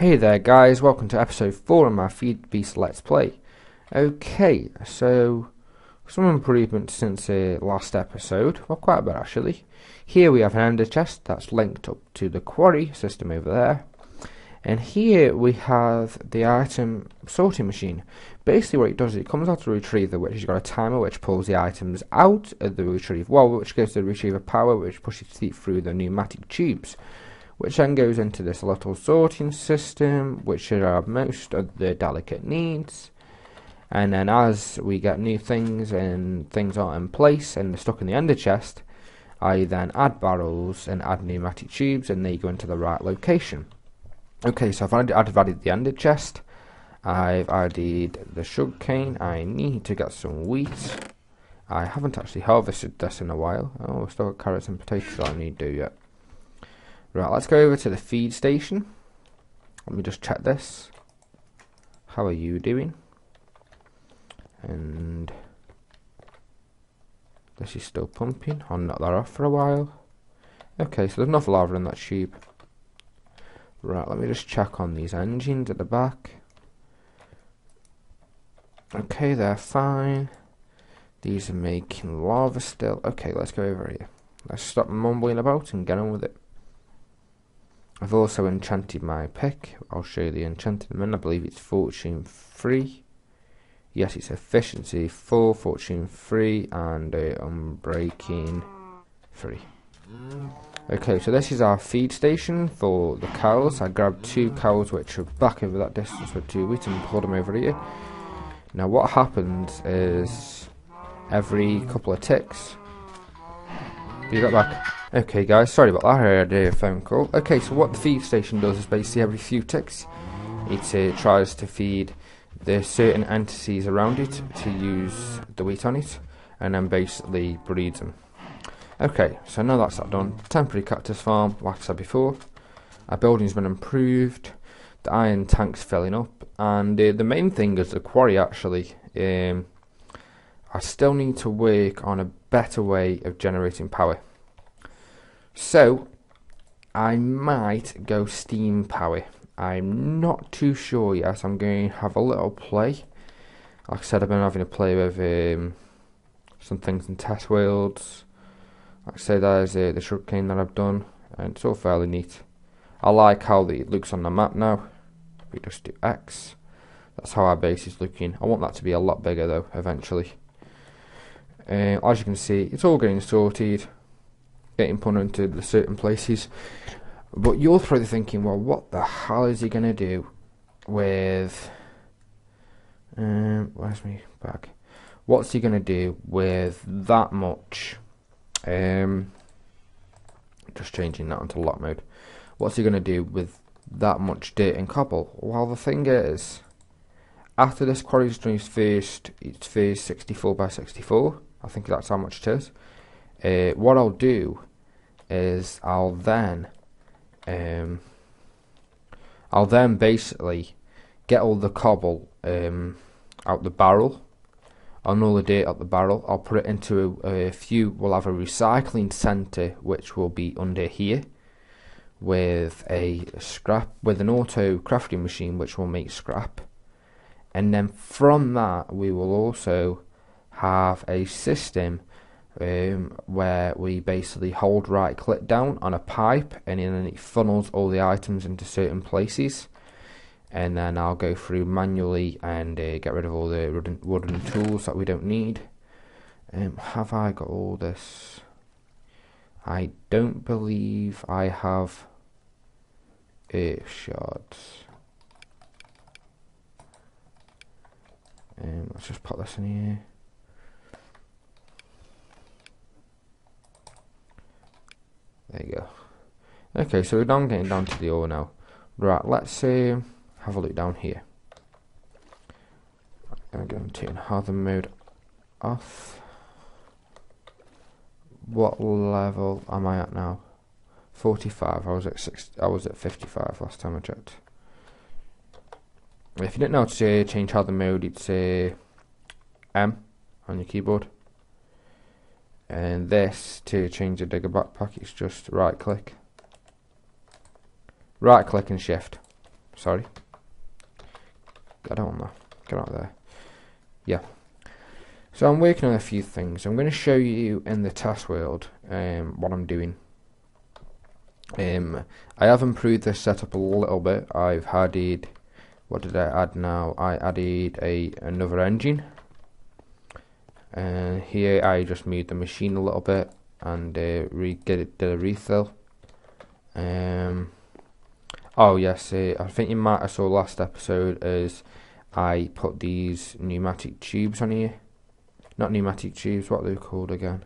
Hey there guys, welcome to episode 4 of my Feed Beast Let's Play. Okay, so some improvements since the last episode, well quite a bit actually. Here we have an ender chest that's linked up to the quarry system over there. And here we have the item sorting machine. Basically what it does is it comes out of the retriever, which has got a timer which pulls the items out of the retriever, which gives the retriever power, which pushes it through the pneumatic tubes, which then goes into this little sorting system, which should have most of the delicate needs. And then as we get new things and things aren't in place and they're stuck in the ender chest, I then add barrels and add pneumatic tubes and they go into the right location. Okay, so I've added the ender chest, I've added the sugarcane, I need to get some wheat. I haven't actually harvested this in a while. Oh, I've still got carrots and potatoes that I need to do yet. Right, let's go over to the feed station. Let me just check this. How are you doing? And this is still pumping. I'll knock that off for a while. Okay, so there's enough lava in that tube. Right, let me just check on these engines at the back. Okay, they're fine. These are making lava still. Okay, let's go over here. Let's stop mumbling about and get on with it. I've also enchanted my pick. I'll show you the enchanted in a minute. I believe it's fortune 3. Yes, it's efficiency 4, fortune 3, and unbreaking 3. Okay, so this is our feed station for the cows. I grabbed 2 cows which are back over that distance with 2 wheat and pulled them over here. Now what happens is every couple of ticks. Be right back. Okay guys, sorry about that, I had a phone call. Okay, so what the feed station does is basically every few ticks it tries to feed the certain entities around it to use the wheat on it, and then basically breeds them. Okay, so now that's that done. Temporary cactus farm, like I said before. Our building's been improved, the iron tank's filling up, and the main thing is the quarry actually. I still need to work on a better way of generating power. So, I might go steam power. I'm not too sure yet. I'm going to have a little play. Like I said, I've been having a play with some things in test worlds. Like I said, there's the sugarcane that I've done, and it's all fairly neat. I like how it looks on the map now. We just do X. That's how our base is looking. I want that to be a lot bigger though, eventually. As you can see, it's all getting sorted, getting put into the certain places. But you're probably thinking, well, what the hell is he going to do with... where's my bag? What's he going to do with that much... just changing that onto lock mode. What's he going to do with that much dirt and cobble? Well, the thing is, after this quarry's done its first 64 by 64, I think that's how much it is. What I'll do is I'll then basically get all the cobble out the barrel, and all the dirt out the barrel. I'll put it into a few. We'll have a recycling centre which will be under here, with an auto crafting machine which will make scrap, and then from that we will also have a system where we basically hold right click down on a pipe, and then it funnels all the items into certain places, and then I'll go through manually and get rid of all the wooden tools that we don't need. Have I got all this? I don't believe I have earth shards. Let's just put this in here. There you go. Okay, so we're getting down to the ore now. Right, let's have a look down here. I'm going to turn harder mode off. What level am I at now? 45. I was at 55 last time I checked. If you didn't know how to change harder mode, it's M on your keyboard. And this, to change the digger backpack, it's just right click and shift. sorry. Get on there. Get out of there. Yeah. So I'm working on a few things. I'm going to show you in the test world what I'm doing. I have improved this setup a little bit. I've added, what did I add now? I added another engine. And here I just moved the machine a little bit and did a refill. Oh yes, I think you might have saw last episode is I put these pneumatic tubes on here. Not pneumatic tubes, what are they called again?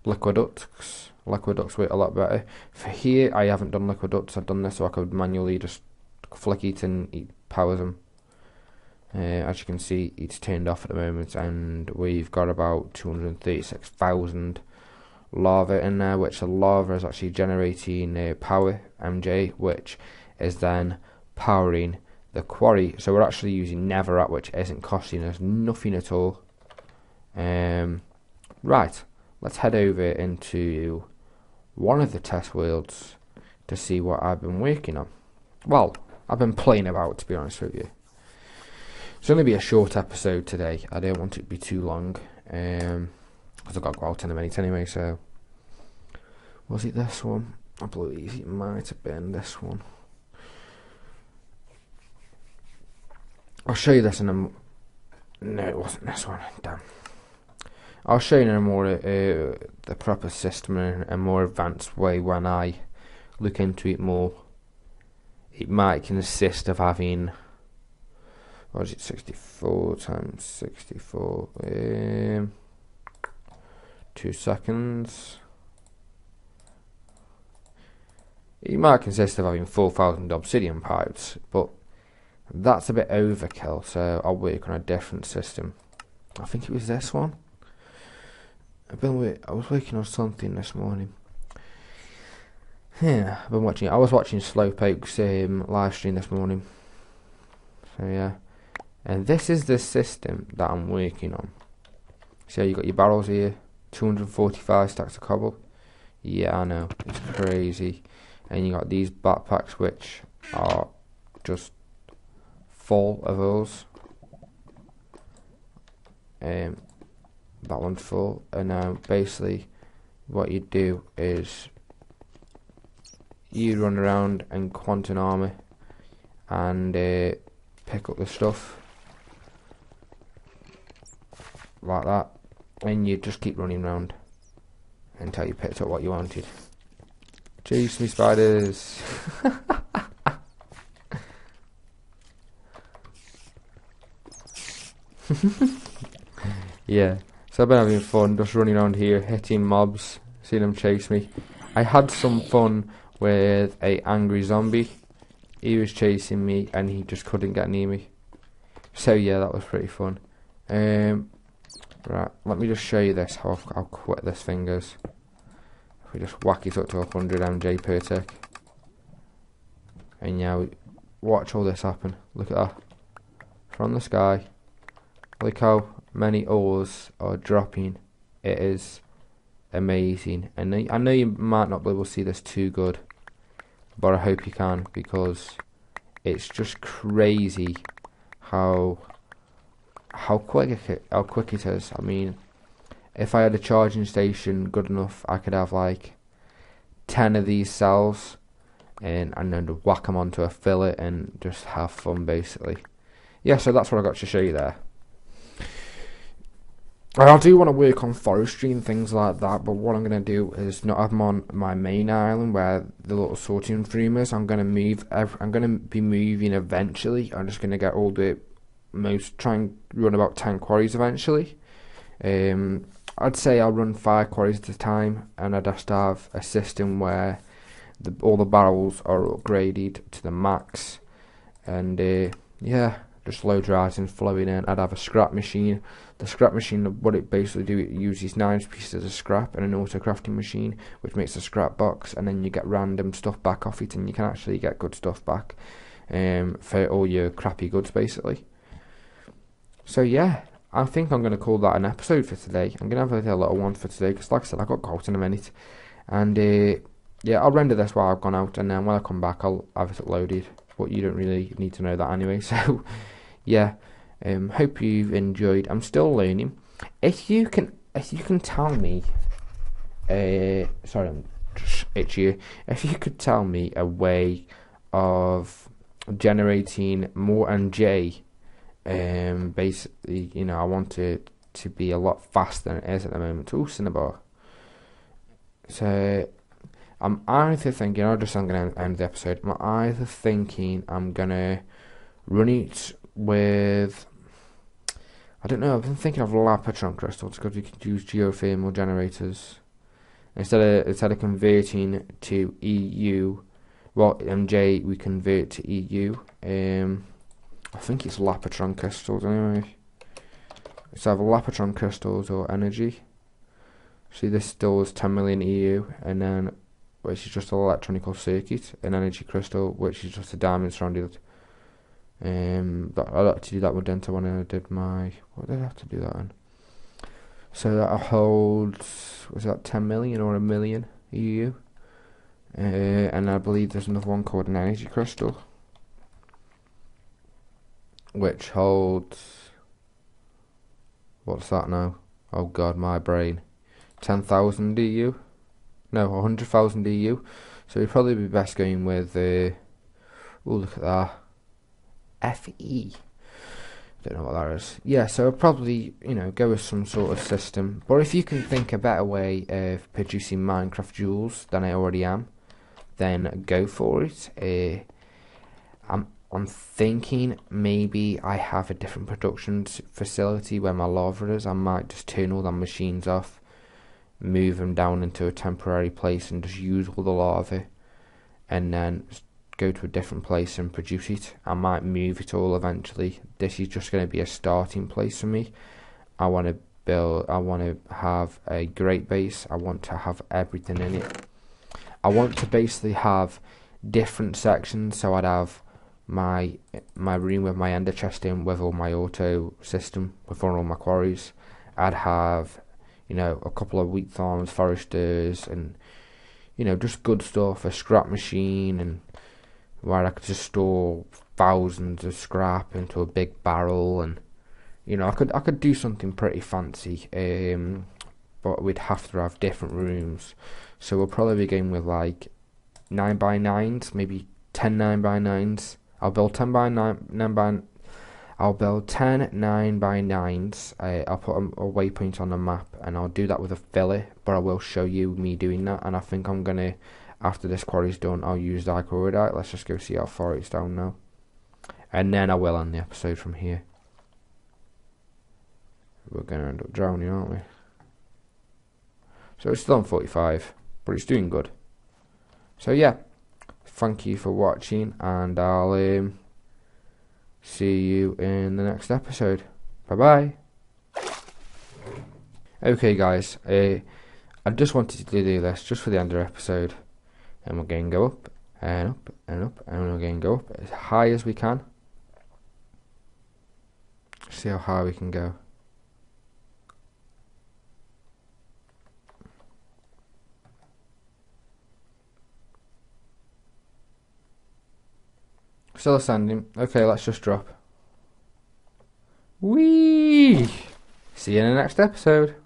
Liquid ducts. Liquid ducts work a lot better. For here, I haven't done liquid ducts. I've done this so I could manually just flick it and it powers them. As you can see, it's turned off at the moment, and we've got about 236,000 lava in there, which the lava is actually generating power, MJ, which is then powering the quarry. So we're actually using netherrack, which isn't costing us nothing at all. Right, let's head over into one of the test worlds to see what I've been working on. Well, I've been playing about, to be honest with you. It's going to be a short episode today. I don't want it to be too long, because I've got to go out in a minute anyway. So, was it this one? I believe it might have been this one. I'll show you this in a... No, it wasn't this one. Damn. I'll show you in a more the proper system in a more advanced way when I look into it more. It might consist of having, what is it, 64 times 64, 2 seconds. It might consist of having 4,000 obsidian pipes, but that's a bit overkill, so I'll work on a different system. I think it was this one. I was working on something this morning. Yeah, I've been watching it. I was watching Slowpoke's live stream this morning. So yeah, and this is the system that I'm working on. So you got your barrels here, 245 stacks of cobble. Yeah, I know, it's crazy. And you got these backpacks which are just full of those. That one's full, and now basically what you do is you run around in quantum armor and pick up the stuff like that, and you just keep running around until you picked up what you wanted. Jeez, me spiders. Yeah, so I've been having fun just running around here, hitting mobs, seeing them chase me. I had some fun with a angry zombie. He was chasing me and he just couldn't get near me. So yeah, that was pretty fun. Right, let me just show you this, how quick this thing goes. If we just whack it up to 100 MJ per tick. And now, watch all this happen. Look at that. From the sky. Look how many ores are dropping. It is amazing. And I know you might not be able to see this too good, but I hope you can, because it's just crazy how quick it is. I mean, if I had a charging station good enough, I could have like 10 of these cells and then whack them onto a fillet and just have fun, basically. Yeah, so that's what I got to show you there. I do want to work on forestry and things like that, but what I'm going to do is not have them on my main island where the little sorting room is. I'm going to be moving eventually. I'm just going to get all the try and run about 10 quarries eventually. I'd say I'll run 5 quarries at a time, and I'd have to have a system where all the barrels are upgraded to the max, and yeah, just loads of items flowing in. I'd have a scrap machine. The scrap machine, what it basically do, it uses 9 pieces of scrap and an auto crafting machine, which makes a scrap box, and then you get random stuff back off it, and you can actually get good stuff back for all your crappy goods, basically. So yeah, I think I'm going to call that an episode for today. I'm going to have a little one for today, because like I said, I've got to go out in a minute, and yeah, I'll render this while I've gone out, and then when I come back I'll have it uploaded. but you don't really need to know that anyway. So yeah, hope you've enjoyed. I'm still learning. If you can tell me, sorry, I'm just itchy. If you could tell me a way of generating more NJ, basically, you know, I want it to be a lot faster than it is at the moment. Oh, Cinnabar. So I'm either thinking, I'm going to end the episode. I'm either thinking I'm gonna run it with, I don't know, I've been thinking of Lapatron crystals because we could use geothermal generators instead of converting to EU. Well, MJ we convert to EU. I think it's Lapatron crystals anyway. It's either Lapatron crystals or energy. See, this still is 10 million EU, and then which is just an electronical circuit, an energy crystal, which is just a diamond surrounded. I had to do that with Denta when I did my, what did I have to do that on? So that holds, was that 10 million or a million EU? And I believe there's another one called an energy crystal, which holds, what's that now? Oh god, my brain. 10,000 EU? No, 100,000 EU. So we'd probably be best going with, oh look at that, FE. Don't know what that is. Yeah, so I'll probably, you know, go with some sort of system. But if you can think a better way of producing Minecraft jewels than I already am, then go for it. I'm thinking maybe I have a different production facility where my lava is. I might just turn all the machines off, move them down into a temporary place and just use all the lava, and then go to a different place and produce it. I might move it all eventually. This is just going to be a starting place for me. I want to have a great base. I want to have everything in it. I want to basically have different sections, so I'd have my room with my ender chest in, with all my auto system, with all my quarries. I'd have, you know, a couple of wheat farms, foresters, and, you know, just good stuff, a scrap machine, and where I could just store thousands of scrap into a big barrel, and, you know, I could do something pretty fancy, but we'd have to have different rooms. So we'll probably be going with like 9x9s, maybe 10 9x9s. I'll build 10 9x9s. I'll build 10 9x9s. I'll put a waypoint on the map, and I'll do that with a filler, but I will show you me doing that. And I think I'm gonna, after this quarry's done, I'll use dichroidite. Let's just go see how far it's down now, and then I will end the episode from here. We're gonna end up drowning, aren't we? So it's still on 45, but it's doing good. So yeah, thank you for watching, and I'll see you in the next episode. Bye bye. Okay guys, I just wanted to do this just for the end of the episode, and we're going to go up and up and up, and we're going to go up as high as we can. See how high we can go. Still ascending. Okay, let's just drop. Whee! See you in the next episode.